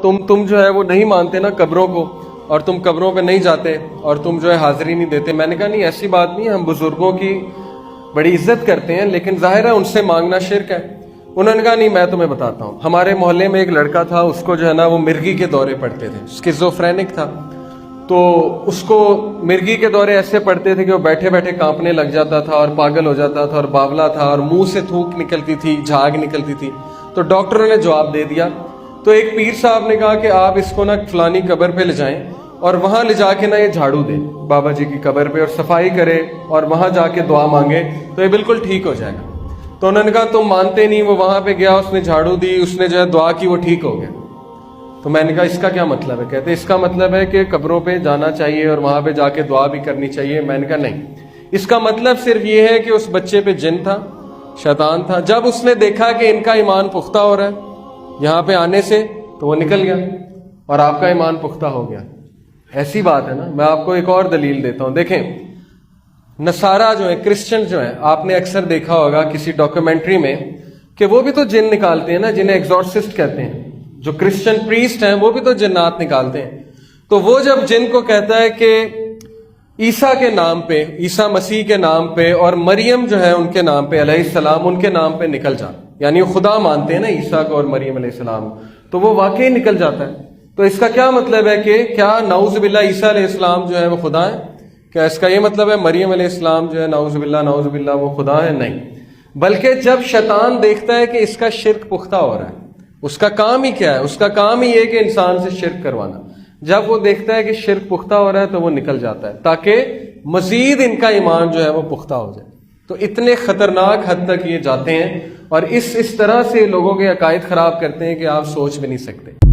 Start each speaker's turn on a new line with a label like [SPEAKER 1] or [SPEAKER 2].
[SPEAKER 1] تم جو ہے وہ نہیں مانتے نا قبروں کو، اور تم قبروں پہ نہیں جاتے اور تم جو ہے حاضری نہیں دیتے۔ میں نے کہا نہیں ایسی بات نہیں ہے، ہم بزرگوں کی بڑی عزت کرتے ہیں، لیکن ظاہر ہے ان سے مانگنا شرک ہے۔ انہوں نے کہا نہیں میں تمہیں بتاتا ہوں، ہمارے محلے میں ایک لڑکا تھا، اس کو جو ہے نا وہ مرگی کے دورے پڑتے تھے، اسکیزوفرینک تھا، تو اس کو مرگی کے دورے ایسے پڑتے تھے کہ وہ بیٹھے بیٹھے کانپنے لگ جاتا تھا اور پاگل ہو جاتا تھا اور باولا تھا اور منہ سے تھوک نکلتی تھی، جھاگ نکلتی تھی۔ تو ڈاکٹروں نے جواب دے دیا، تو ایک پیر صاحب نے کہا کہ آپ اس کو نا فلانی قبر پہ لے جائیں اور وہاں لے جا کے نا یہ جھاڑو دے بابا جی کی قبر پہ اور صفائی کرے اور وہاں جا کے دعا مانگے تو یہ بالکل ٹھیک ہو جائے گا۔ تو انہوں نے کہا تم مانتے نہیں، وہ وہاں پہ گیا، اس نے جھاڑو دی، اس نے جو ہے دعا کی، وہ ٹھیک ہو گیا۔ تو میں نے کہا اس کا کیا مطلب ہے؟ کہتے اس کا مطلب ہے کہ قبروں پہ جانا چاہیے اور وہاں پہ جا کے دعا بھی کرنی چاہیے۔ میں نے کہا نہیں، اس کا مطلب صرف یہ ہے کہ اس بچے پہ جن تھا، شیطان تھا، جب اس نے دیکھا کہ ان کا ایمان پختہ ہو رہا ہے یہاں پہ آنے سے تو وہ نکل گیا اور آپ کا ایمان پختہ ہو گیا۔ ایسی بات ہے نا۔ میں آپ کو ایک اور دلیل دیتا ہوں، دیکھیں نصارہ جو ہیں، کرسچن جو ہیں، آپ نے اکثر دیکھا ہوگا کسی ڈاکیومنٹری میں کہ وہ بھی تو جن نکالتے ہیں نا، جنہیں ایگزورسسٹ کہتے ہیں۔ جو کرسچن پریسٹ ہیں وہ بھی تو جنات نکالتے ہیں۔ تو وہ جب جن کو کہتا ہے کہ عیسیٰ کے نام پہ، عیسیٰ مسیح کے نام پہ اور مریم جو ہے ان کے نام پہ علیہ السلام، ان کے نام پہ نکل جا، یعنی وہ خدا مانتے ہیں نا عیسیٰ کو اور مریم علیہ السلام، تو وہ واقعی نکل جاتا ہے۔ تو اس کا کیا مطلب ہے کہ کیا نعوذ باللہ عیسیٰ علیہ السلام جو ہے وہ خدا ہے؟ کیا اس کا یہ مطلب ہے مریم علیہ السلام جو ہے نعوذ باللہ وہ خدا ہے؟ نہیں، بلکہ جب شیطان دیکھتا ہے کہ اس کا شرک پختہ ہو رہا ہے، اس کا کام ہی کیا ہے؟ اس کا کام ہی یہ کہ انسان سے شرک کروانا۔ جب وہ دیکھتا ہے کہ شرک پختہ ہو رہا ہے تو وہ نکل جاتا ہے تاکہ مزید ان کا ایمان جو ہے وہ پختہ ہو جائے۔ تو اتنے خطرناک حد تک یہ جاتے ہیں اور اس طرح سے لوگوں کے عقائد خراب کرتے ہیں کہ آپ سوچ بھی نہیں سکتے۔